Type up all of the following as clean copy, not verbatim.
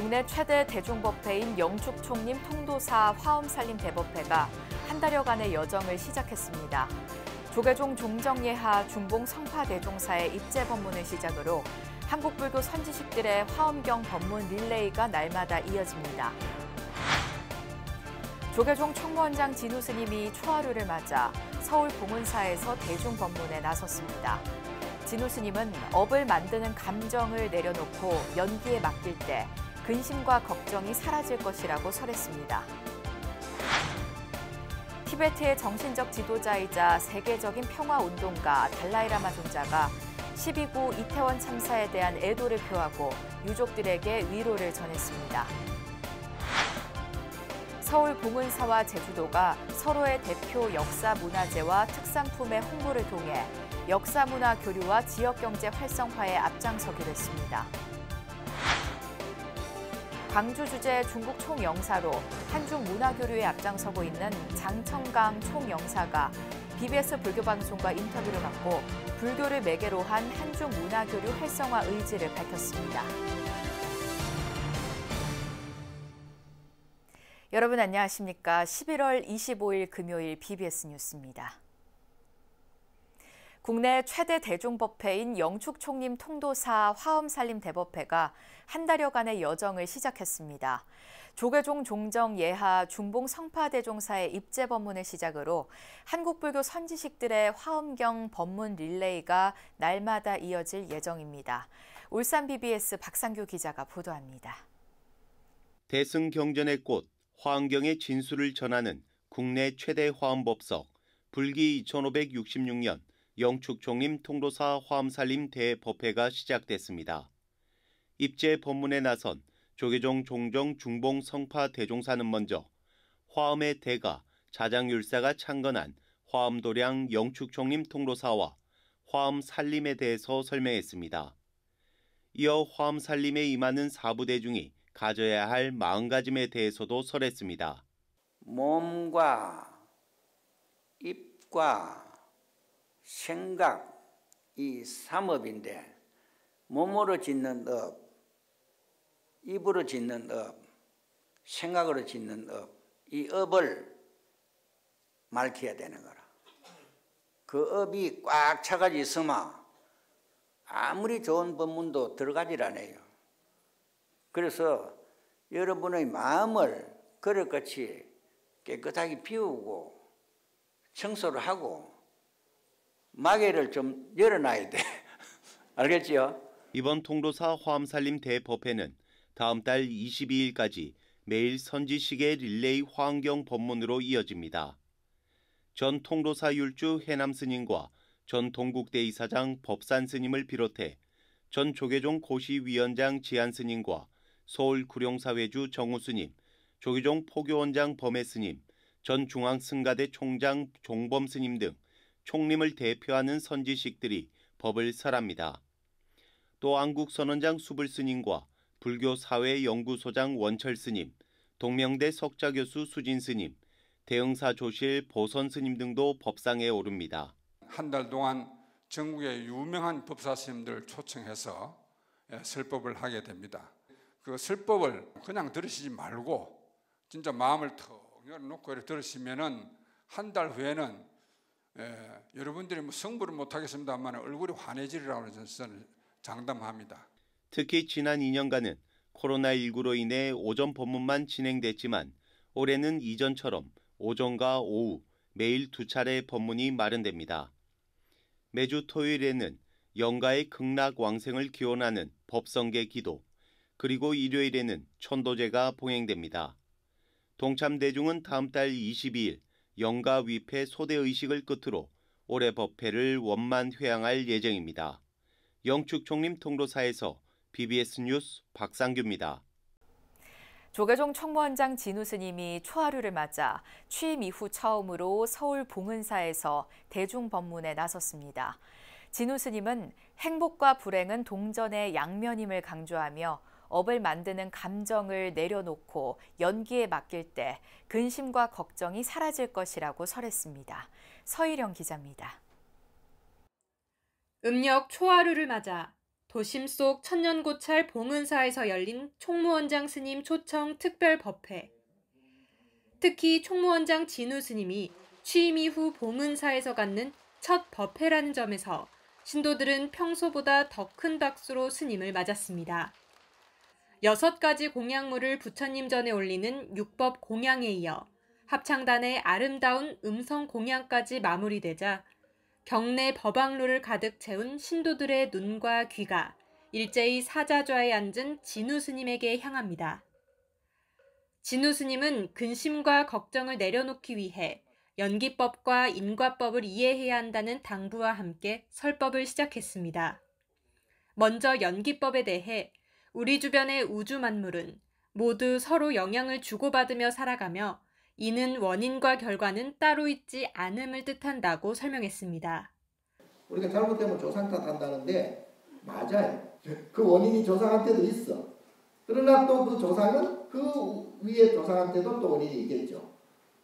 국내 최대 대중법회인 영축총림 통도사 화엄살림 대법회가 한 달여간의 여정을 시작했습니다. 조계종 종정예하 중봉 성파대종사의 입제 법문을 시작으로 한국불교 선지식들의 화엄경 법문 릴레이가 날마다 이어집니다. 조계종 총무원장 진우 스님이 초하루를 맞아 서울 봉은사에서 대중법문에 나섰습니다. 진우 스님은 업을 만드는 감정을 내려놓고 연기에 맡길 때 근심과 걱정이 사라질 것이라고 설했습니다. 티베트의 정신적 지도자이자 세계적인 평화운동가 달라이라마 존자가 12구 이태원 참사에 대한 애도를 표하고 유족들에게 위로를 전했습니다. 서울 봉은사와 제주도가 서로의 대표 역사문화재와 특산품의 홍보를 통해 역사문화 교류와 지역경제 활성화에 앞장서기로 했습니다. 광주 주재 중국 총영사로 한중 문화교류에 앞장서고 있는 장청강 총영사가 BBS 불교방송과 인터뷰를 갖고 불교를 매개로 한 한중 문화교류 활성화 의지를 밝혔습니다. 여러분 안녕하십니까? 11월 25일 금요일 BBS 뉴스입니다. 국내 최대 대중법회인 영축총림 통도사 화엄살림 대법회가 한 달여간의 여정을 시작했습니다. 조계종 종정예하 중봉 성파대종사의 입제 법문을 시작으로 한국불교 선지식들의 화엄경 법문 릴레이가 날마다 이어질 예정입니다. 울산 BBS 박상규 기자가 보도합니다. 대승경전의 꽃 화엄경의 진수를 전하는 국내 최대 화엄법석 불기 2566년 영축총림 통도사 화엄살림 대법회가 시작됐습니다. 입제 법문에 나선 조계종 종정 중봉 성파 대종사는 먼저 화엄의 대가 자장율사가 창건한 화엄도량 영축총림 통도사와 화엄살림에 대해서 설명했습니다. 이어 화엄살림에 임하는 사부대중이 가져야 할 마음가짐에 대해서도 설했습니다. 몸과 입과 생각, 이 삼업인데 몸으로 짓는 업, 입으로 짓는 업, 생각으로 짓는 업, 이 업을 밝혀야 되는 거라. 그 업이 꽉 차가지고 있으면 아무리 좋은 법문도 들어가질 않아요. 그래서 여러분의 마음을 그릇같이 깨끗하게 비우고 청소를 하고 마개를 좀 열어놔야 돼. 알겠지요? 이번 통도사 화엄살림 대법회는 다음 달 22일까지 매일 선지식의 릴레이 화엄경 법문으로 이어집니다. 전 통도사 율주 해남 스님과 전 동국대 이사장 법산 스님을 비롯해 전 조계종 고시위원장 지한 스님과 서울 구룡사회주 정우 스님, 조계종 포교원장 범해 스님, 전 중앙승가대 총장 종범 스님 등 총림을 대표하는 선지식들이 법을 설합니다. 또 안국선원장 수불 스님과 불교사회연구소장 원철 스님, 동명대 석자교수 수진 스님, 대흥사 조실 보선 스님 등도 법상에 오릅니다. 한 달 동안 전국의 유명한 법사 스님들 초청해서 설법을 하게 됩니다. 그 설법을 그냥 들으시지 말고 진짜 마음을 턱 열어놓고 이렇게 들으시면은 한 달 후에는 여러분들이 성불을 못하겠습니다만 얼굴이 환해지리라고 저는 장담합니다. 특히 지난 2년간은 코로나19로 인해 오전 법문만 진행됐지만 올해는 이전처럼 오전과 오후 매일 2차례 법문이 마련됩니다. 매주 토요일에는 영가의 극락왕생을 기원하는 법성계 기도, 그리고 일요일에는 천도제가 봉행됩니다. 동참대중은 다음 달 22일 영가 위패 소대의식을 끝으로 올해 법회를 원만 회항할 예정입니다. 영축총림 통도사에서 BBS 뉴스 박상규입니다. 조계종 총무원장 진우 스님이 초하루를 맞아 취임 이후 처음으로 서울 봉은사에서 대중법문에 나섰습니다. 진우 스님은 행복과 불행은 동전의 양면임을 강조하며 업을 만드는 감정을 내려놓고 연기에 맡길 때 근심과 걱정이 사라질 것이라고 설했습니다. 서희령 기자입니다. 음력 초하루를 맞아 도심 속 천년고찰 봉은사에서 열린 총무원장 스님 초청 특별법회. 특히 총무원장 진우 스님이 취임 이후 봉은사에서 갖는 첫 법회라는 점에서 신도들은 평소보다 더 큰 박수로 스님을 맞았습니다. 6가지 공약물을 부처님 전에 올리는 육법 공양에 이어 합창단의 아름다운 음성 공양까지 마무리되자 경내 법왕루를 가득 채운 신도들의 눈과 귀가 일제히 사자좌에 앉은 진우 스님에게 향합니다. 진우 스님은 근심과 걱정을 내려놓기 위해 연기법과 인과법을 이해해야 한다는 당부와 함께 설법을 시작했습니다. 먼저 연기법에 대해 우리 주변의 우주 만물은 모두 서로 영향을 주고받으며 살아가며 이는 원인과 결과는 따로 있지 않음을 뜻한다고 설명했습니다. 우리가 잘못되면 조상 탓한다는데 맞아요. 그 원인이 조상한테도 있어. 그러나 또 그 조상은 그 위에 조상한테도 또 원인이 있겠죠.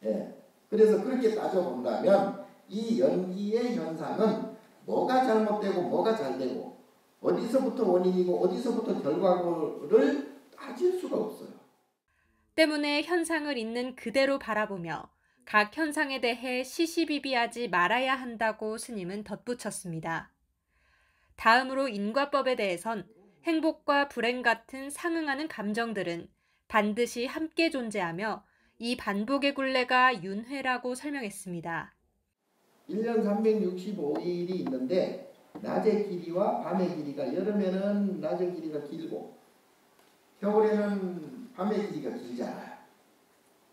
예. 그래서 그렇게 따져본다면 이 연기의 현상은 뭐가 잘못되고 뭐가 잘되고 어디서부터 원인이고 어디서부터 결과를 따질 수가 없어요. 때문에 현상을 있는 그대로 바라보며 각 현상에 대해 시시비비하지 말아야 한다고 스님은 덧붙였습니다. 다음으로 인과법에 대해선 행복과 불행 같은 상응하는 감정들은 반드시 함께 존재하며 이 반복의 굴레가 윤회라고 설명했습니다. 1년 365일이 있는데 낮의 길이와 밤의 길이가 여름에는 낮의 길이가 길고 겨울에는 밤의 길이가 길잖아요.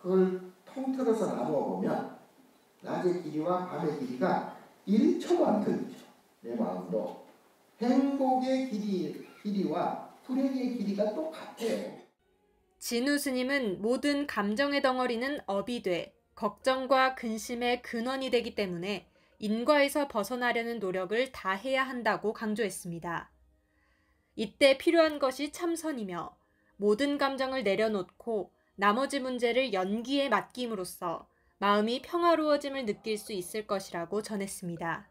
그걸 통틀어서 나누어 보면 낮의 길이와 밤의 길이가 1초도 안 걸리죠. 내 마음도. 행복의 길이와 불행의 길이가 똑같아요. 진우 스님은 모든 감정의 덩어리는 업이 돼 걱정과 근심의 근원이 되기 때문에 인과에서 벗어나려는 노력을 다해야 한다고 강조했습니다. 이때 필요한 것이 참선이며 모든 감정을 내려놓고 나머지 문제를 연기에 맡김으로써 마음이 평화로워짐을 느낄 수 있을 것이라고 전했습니다.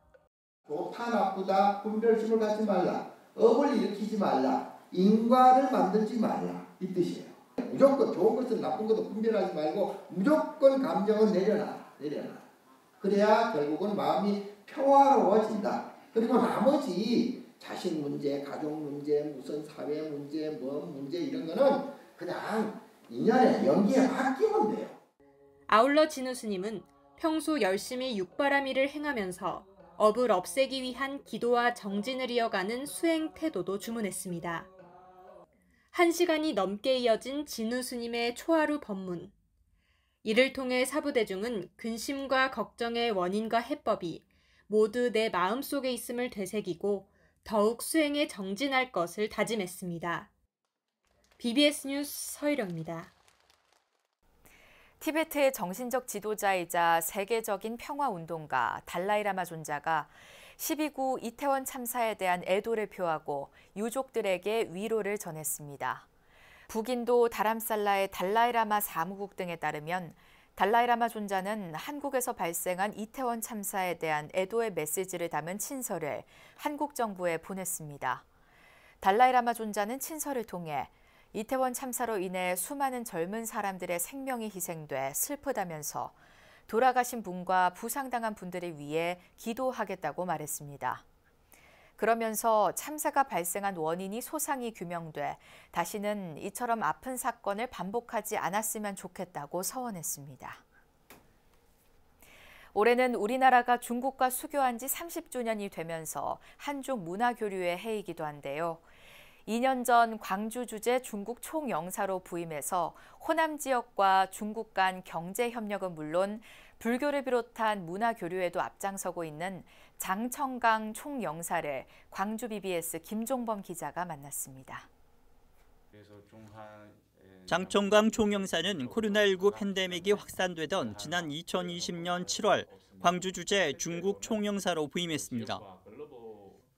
좋다 나쁘다 분별심을 갖지 말라. 업을 일으키지 말라. 인과를 만들지 말라. 이 뜻이에요. 무조건 좋은 것을 나쁜 것도 분별하지 말고 무조건 감정은 내려놔. 그래야 결국은 마음이 평화로워진다. 그리고 나머지 자식 문제, 가족 문제, 무슨 사회 문제, 뭐 문제 이런 거는 그냥 인연에 연기에 맡기면 돼요. 아울러 진우 스님은 평소 열심히 육바라밀을 행하면서 업을 없애기 위한 기도와 정진을 이어가는 수행 태도도 주문했습니다. 1시간이 넘게 이어진 진우 스님의 초하루 법문. 이를 통해 사부대중은 근심과 걱정의 원인과 해법이 모두 내 마음속에 있음을 되새기고 더욱 수행에 정진할 것을 다짐했습니다. BBS 뉴스 서희령입니다. 티베트의 정신적 지도자이자 세계적인 평화운동가 달라이라마 존자가 12구 이태원 참사에 대한 애도를 표하고 유족들에게 위로를 전했습니다. 북인도 다람살라의 달라이라마 사무국 등에 따르면 달라이라마 존자는 한국에서 발생한 이태원 참사에 대한 애도의 메시지를 담은 친서를 한국 정부에 보냈습니다. 달라이라마 존자는 친서를 통해 이태원 참사로 인해 수많은 젊은 사람들의 생명이 희생돼 슬프다면서 돌아가신 분과 부상당한 분들을 위해 기도하겠다고 말했습니다. 그러면서 참사가 발생한 원인이 소상히 규명돼 다시는 이처럼 아픈 사건을 반복하지 않았으면 좋겠다고 서원했습니다. 올해는 우리나라가 중국과 수교한 지 30주년이 되면서 한중 문화교류의 해이기도 한데요. 2년 전 광주 주재 중국 총영사로 부임해서 호남 지역과 중국 간 경제 협력은 물론 불교를 비롯한 문화 교류에도 앞장서고 있는 장청강 총영사를 광주 BBS 김종범 기자가 만났습니다. 장청강 총영사는 코로나19 팬데믹이 확산되던 지난 2020년 7월 광주 주재 중국 총영사로 부임했습니다.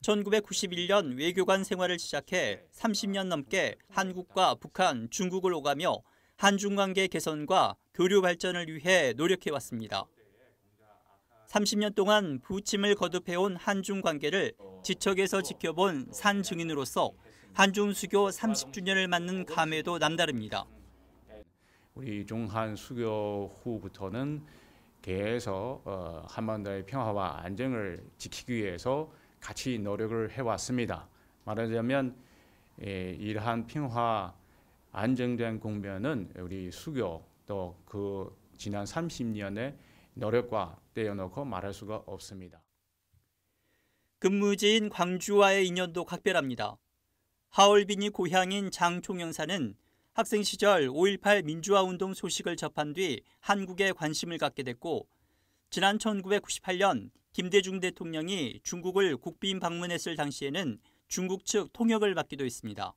1991년 외교관 생활을 시작해 30년 넘게 한국과 북한, 중국을 오가며 한중 관계 개선과 교류 발전을 위해 노력해왔습니다. 30년 동안 부침을 거듭해온 한중 관계를 지척에서 지켜본 산 증인으로서 한중 수교 30주년을 맞는 감회도 남다릅니다. 우리 중한 수교 후부터는 계속 한반도의 평화와 안정을 지키기 위해서 같이 노력을 해왔습니다. 말하자면 이러한 평화 안정된 국면은 우리 수교 또 그 지난 30년의 노력과 떼어놓고 말할 수가 없습니다. 근무지인 광주와의 인연도 각별합니다. 하얼빈이 고향인 장총영사는 학생 시절 5.18 민주화운동 소식을 접한 뒤 한국에 관심을 갖게 됐고 지난 1998년 김대중 대통령이 중국을 국빈 방문했을 당시에는 중국 측 통역을 맡기도 했습니다.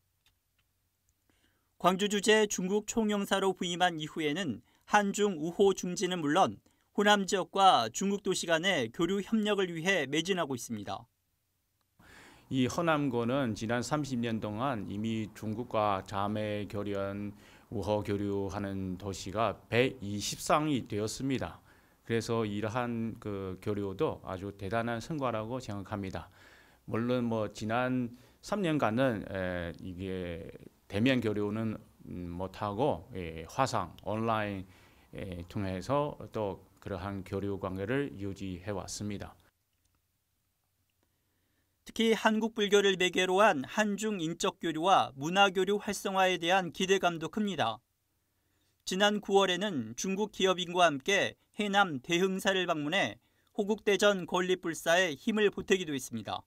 광주 주재 중국 총영사로 부임한 이후에는 한중 우호 중진은 물론 호남 지역과 중국 도시 간의 교류 협력을 위해 매진하고 있습니다. 이 허남고는 지난 30년 동안 이미 중국과 자매 교련, 우호 교류하는 도시가 120상이 되었습니다. 그래서 이러한 그 교류도 아주 대단한 성과라고 생각합니다. 물론 지난 3년간은 이게 대면 교류는 못하고 화상, 온라인 통해서 또 그러한 교류 관계를 유지해 왔습니다. 특히 한국 불교를 매개로 한 한중 인적 교류와 문화 교류 활성화에 대한 기대감도 큽니다. 지난 9월에는 중국 기업인과 함께 해남 대흥사를 방문해 호국대전 건립불사에 힘을 보태기도 했습니다.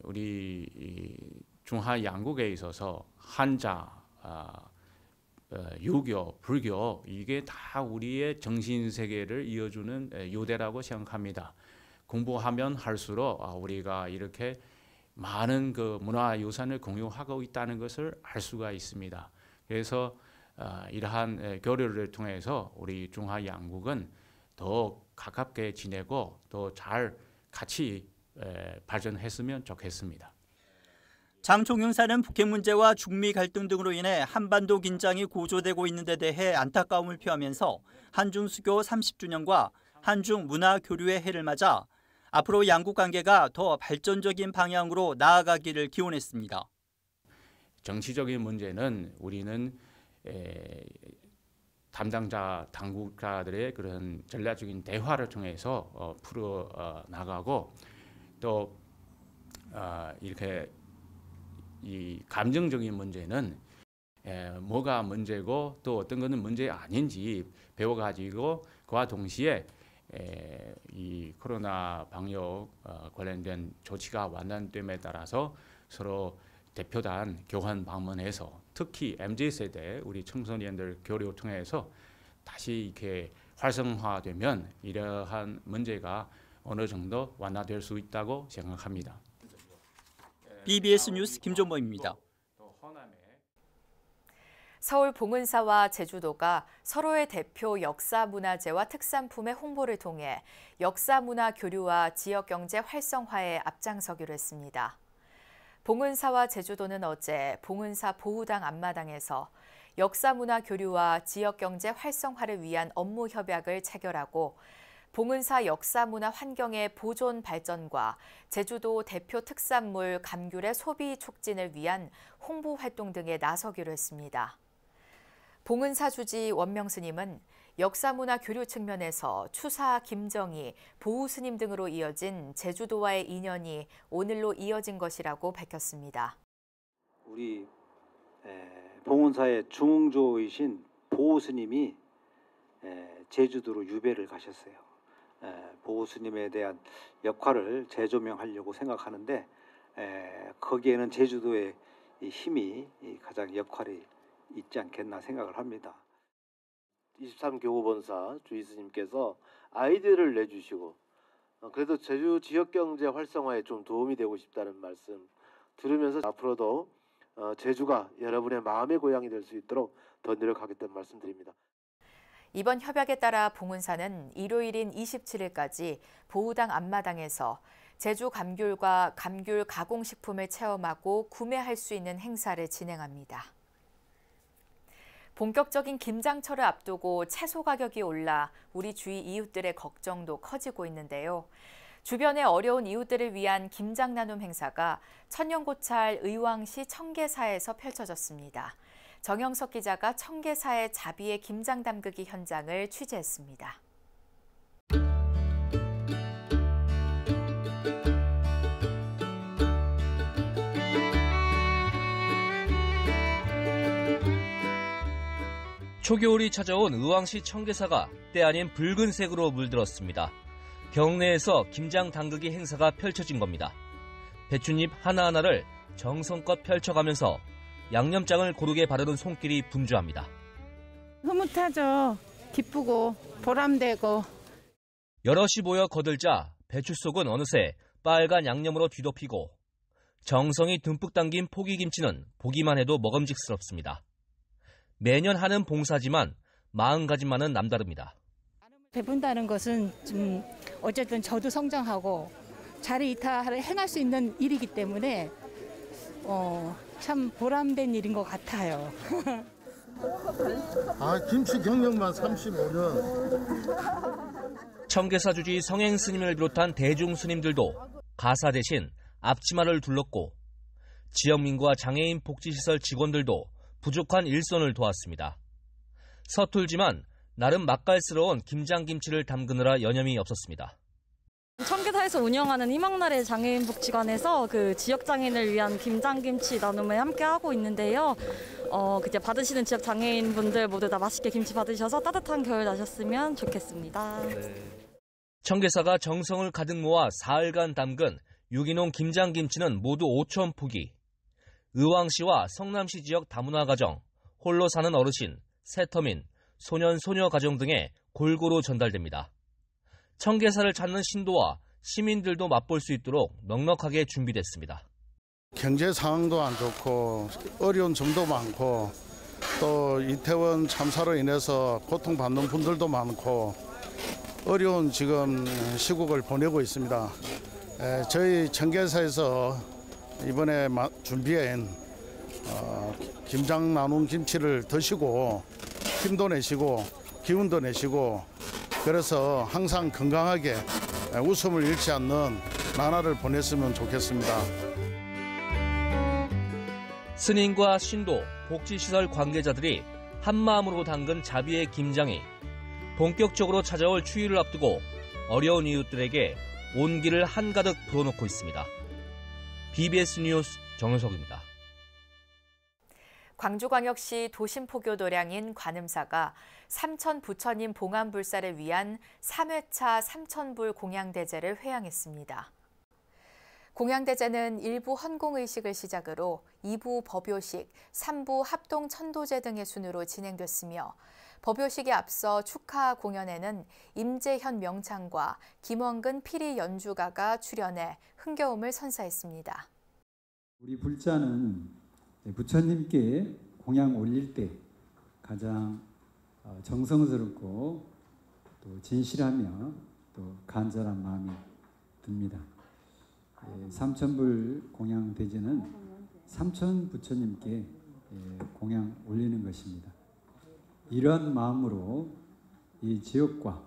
우리 중하 양국에 있어서 한자, 유교, 불교 이게 다 우리의 정신 세계를 이어주는 요대라고 생각합니다. 공부하면 할수록 우리가 이렇게 많은 그 문화유산을 공유하고 있다는 것을 알 수가 있습니다. 그래서 이러한 교류를 통해서 우리 중하 양국은 더 가깝게 지내고 더 잘 같이 발전했으면 좋겠습니다. 장 총영사는 북핵 문제와 중미 갈등 등으로 인해 한반도 긴장이 고조되고 있는 데 대해 안타까움을 표하면서 한중 수교 30주년과 한중 문화 교류의 해를 맞아 앞으로 양국 관계가 더 발전적인 방향으로 나아가기를 기원했습니다. 정치적인 문제는 우리는 담당자 당국자들의 그런 전략적인 대화를 통해서 풀어 나가고 또 이렇게 이 감정적인 문제는 뭐가 문제고 또 어떤 것은 문제 아닌지 배워가지고 그와 동시에 이 코로나 방역 관련된 조치가 완화됨에 따라서 서로 대표단 교환 방문해서 특히 MZ세대 우리 청소년들 교류 통해서 다시 이렇게 활성화되면 이러한 문제가 어느 정도 완화될 수 있다고 생각합니다. BBS 뉴스 김종범입니다. 서울 봉은사와 제주도가 서로의 대표 역사문화재와 특산품의 홍보를 통해 역사문화 교류와 지역경제 활성화에 앞장서기로 했습니다. 봉은사와 제주도는 어제 봉은사 보후당 앞마당에서 역사문화 교류와 지역경제 활성화를 위한 업무 협약을 체결하고 봉은사 역사문화 환경의 보존 발전과 제주도 대표 특산물 감귤의 소비 촉진을 위한 홍보 활동 등에 나서기로 했습니다. 봉은사 주지 원명스님은 역사문화 교류 측면에서 추사 김정희, 보우스님 등으로 이어진 제주도와의 인연이 오늘로 이어진 것이라고 밝혔습니다. 우리 봉은사의 중흥조이신 보우스님이 제주도로 유배를 가셨어요. 보우스님에 대한 역할을 재조명하려고 생각하는데 거기에는 제주도의 힘이 가장 역할이 있지 않겠나 생각을 합니다. 23교구본사 주이스님께서 아이디어를 내주시고 그래도 제주 지역경제 활성화에 좀 도움이 되고 싶다는 말씀 들으면서 앞으로도 제주가 여러분의 마음의 고향이 될 수 있도록 더 노력하겠다는 말씀드립니다. 이번 협약에 따라 봉은사는 일요일인 27일까지 보후당 앞마당에서 제주 감귤과 감귤 가공식품을 체험하고 구매할 수 있는 행사를 진행합니다. 본격적인 김장철을 앞두고 채소 가격이 올라 우리 주위 이웃들의 걱정도 커지고 있는데요. 주변의 어려운 이웃들을 위한 김장 나눔 행사가 천연고찰 의왕시 청계사에서 펼쳐졌습니다. 정영석 기자가 청계사의 자비의 김장 담그기 현장을 취재했습니다. 초겨울이 찾아온 의왕시 청계사가 때 아닌 붉은색으로 물들었습니다. 경내에서 김장 담그기 행사가 펼쳐진 겁니다. 배춧잎 하나하나를 정성껏 펼쳐가면서 양념장을 고르게 바르는 손길이 분주합니다. 흐뭇하죠. 기쁘고 보람되고. 여럿이 모여 거들자 배추 속은 어느새 빨간 양념으로 뒤덮이고 정성이 듬뿍 담긴 포기김치는 보기만 해도 먹음직스럽습니다. 매년 하는 봉사지만 마음가짐만은 남다릅니다. 배분다는 것은 좀 어쨌든 저도 성장하고 자리이탈을 행할 수 있는 일이기 때문에 참 보람된 일인 것 같아요. 김치 경력만 35년. 청계사 주지 성행 스님을 비롯한 대중 스님들도 가사 대신 앞치마를 둘렀고 지역민과 장애인 복지시설 직원들도 부족한 일손을 도왔습니다. 서툴지만 나름 맛깔스러운 김장김치를 담그느라 여념이 없었습니다. 청계사에서 운영하는 희망나래 장애인복지관에서 그 지역 장애인을 위한 김장김치 나눔을 함께 하고 있는데요. 그때 받으시는 지역 장애인분들 모두 다 맛있게 김치 받으셔서 따뜻한 겨울 나셨으면 좋겠습니다. 청계사가 정성을 가득 모아 사흘간 담근 유기농 김장김치는 모두 5천 포기. 의왕시와 성남시 지역 다문화 가정, 홀로 사는 어르신, 새터민, 소년, 소녀 가정 등에 골고루 전달됩니다. 청계사를 찾는 신도와 시민들도 맛볼 수 있도록 넉넉하게 준비됐습니다. 경제 상황도 안 좋고 어려운 점도 많고 또 이태원 참사로 인해서 고통받는 분들도 많고 어려운 지금 시국을 보내고 있습니다. 저희 청계사에서 이번에 준비한 김장 나눔 김치를 드시고 힘도 내시고 기운도 내시고 그래서 항상 건강하게 웃음을 잃지 않는 나날을 보냈으면 좋겠습니다. 스님과 신도, 복지시설 관계자들이 한마음으로 담근 자비의 김장이 본격적으로 찾아올 추위를 앞두고 어려운 이웃들에게 온기를 한가득 불어넣고 있습니다. BBS 뉴스 정현석입니다. 광주광역시 도심포교도량인 관음사가 삼천 부처님 봉안불사를 위한 3회차 삼천불 공양대제를 회양했습니다. 공양대제는 1부 헌공의식을 시작으로 2부 법요식, 3부 합동천도제 등의 순으로 진행됐으며 법요식에 앞서 축하 공연에는 임재현 명창과 김원근 피리 연주가가 출연해 흥겨움을 선사했습니다. 우리 불자는 부처님께 공양 올릴 때 가장 정성스럽고 또 진실하며 또 간절한 마음이 듭니다. 삼천불 공양 대제는 삼천 부처님께 공양 올리는 것입니다. 이러한 마음으로 이 지역과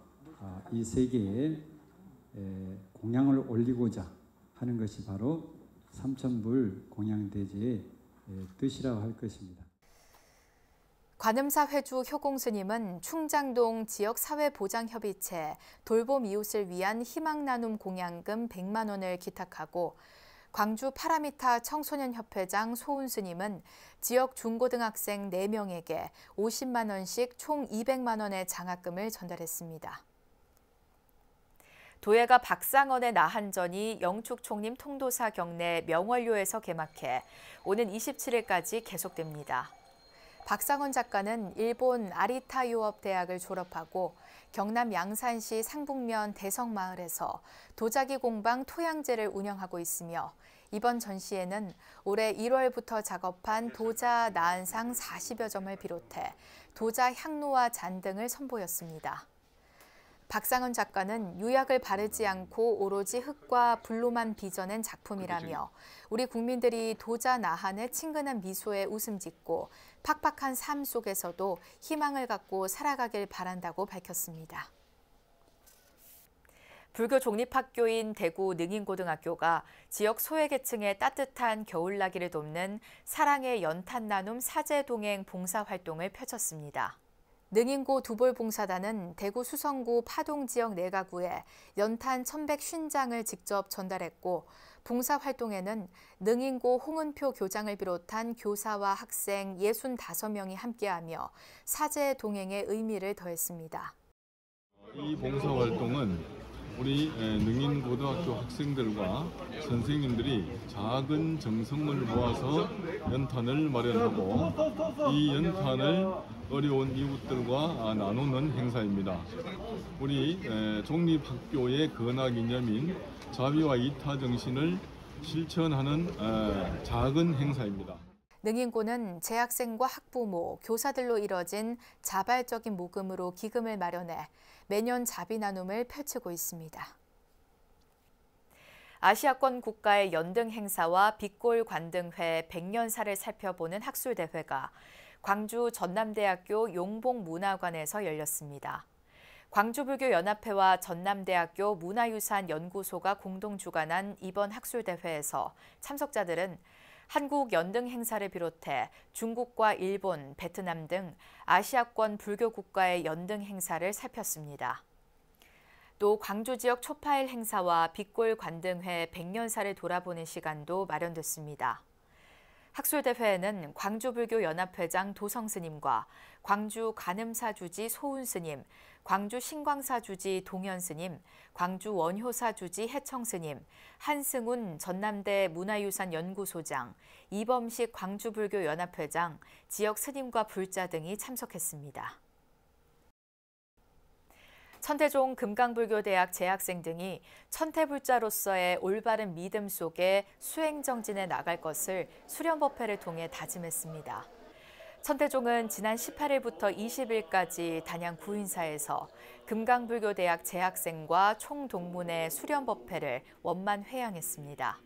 이 세계에 공양을 올리고자 하는 것이 바로 삼천불 공양대제의 뜻이라고 할 것입니다. 관음사 회주 효공스님은 충장동 지역사회보장협의체 돌봄 이웃을 위한 희망나눔 공양금 100만 원을 기탁하고 광주 파라미타 청소년협회장 소은스님은 지역 중고등학생 4명에게 50만 원씩 총 200만 원의 장학금을 전달했습니다. 도예가 박상언의 나한전이 영축총림 통도사 경내 명월료에서 개막해 오는 27일까지 계속됩니다. 박상언 작가는 일본 아리타 유업 대학을 졸업하고 경남 양산시 상북면 대성마을에서 도자기 공방 토양제를 운영하고 있으며 이번 전시회는 올해 1월부터 작업한 도자 나한상 40여 점을 비롯해 도자 향로와 잔 등을 선보였습니다. 박상은 작가는 유약을 바르지 않고 오로지 흙과 불로만 빚어낸 작품이라며 우리 국민들이 도자 나한의 친근한 미소에 웃음 짓고 팍팍한 삶 속에서도 희망을 갖고 살아가길 바란다고 밝혔습니다. 불교 독립학교인 대구 능인고등학교가 지역 소외계층의 따뜻한 겨울나기를 돕는 사랑의 연탄 나눔 사제동행 봉사활동을 펼쳤습니다. 능인고 두볼봉사단은 대구 수성구 파동 지역 4가구에 연탄 1,150장을 직접 전달했고 봉사활동에는 능인고 홍은표 교장을 비롯한 교사와 학생 65명이 함께하며 사제 동행의 의미를 더했습니다. 이 봉사활동은 우리 능인고등학교 학생들과 선생님들이 작은 정성을 모아서 연탄을 마련하고 이 연탄을 어려운 이웃들과 나누는 행사입니다. 우리 독립학교의 건화기념인 자비와 이타 정신을 실천하는 작은 행사입니다. 능인고는 재학생과 학부모, 교사들로 이뤄진 자발적인 모금으로 기금을 마련해 매년 자비 나눔을 펼치고 있습니다. 아시아권 국가의 연등 행사와 빛골 관등회 100년사를 살펴보는 학술대회가 광주 전남대학교 용복문화관에서 열렸습니다. 광주불교연합회와 전남대학교 문화유산연구소가 공동 주관한 이번 학술대회에서 참석자들은 한국 연등 행사를 비롯해 중국과 일본, 베트남 등 아시아권 불교 국가의 연등 행사를 살폈습니다. 또 광주 지역 초파일 행사와 빛골 관등회 100년사를 돌아보는 시간도 마련됐습니다. 학술대회에는 광주불교연합회장 도성스님과 광주 간음사주지 소운스님, 광주 신광사주지 동현스님, 광주 원효사주지 해청스님, 한승훈 전남대 문화유산연구소장, 이범식 광주불교연합회장, 지역 스님과 불자 등이 참석했습니다. 천태종 금강불교대학 재학생 등이 천태불자로서의 올바른 믿음 속에 수행정진에 나갈 것을 수련법회를 통해 다짐했습니다. 천태종은 지난 18일부터 20일까지 단양 구인사에서 금강불교대학 재학생과 총동문회 수련법회를 원만 회양했습니다.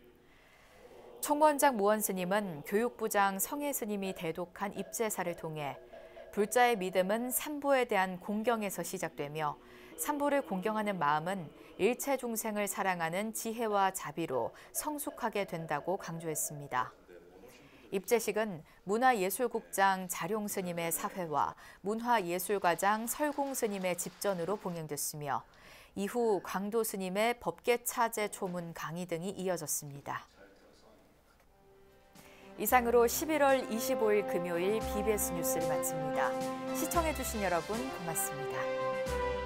총원장 무원스님은 교육부장 성혜스님이 대독한 입제사를 통해 불자의 믿음은 삼보에 대한 공경에서 시작되며 삼보를 공경하는 마음은 일체 중생을 사랑하는 지혜와 자비로 성숙하게 된다고 강조했습니다. 입제식은 문화예술국장 자룡스님의 사회와 문화예술과장 설공스님의 집전으로 봉행됐으며 이후 광도스님의 법계차제 초문 강의 등이 이어졌습니다. 이상으로 11월 25일 금요일 BBS 뉴스를 마칩니다. 시청해주신 여러분 고맙습니다.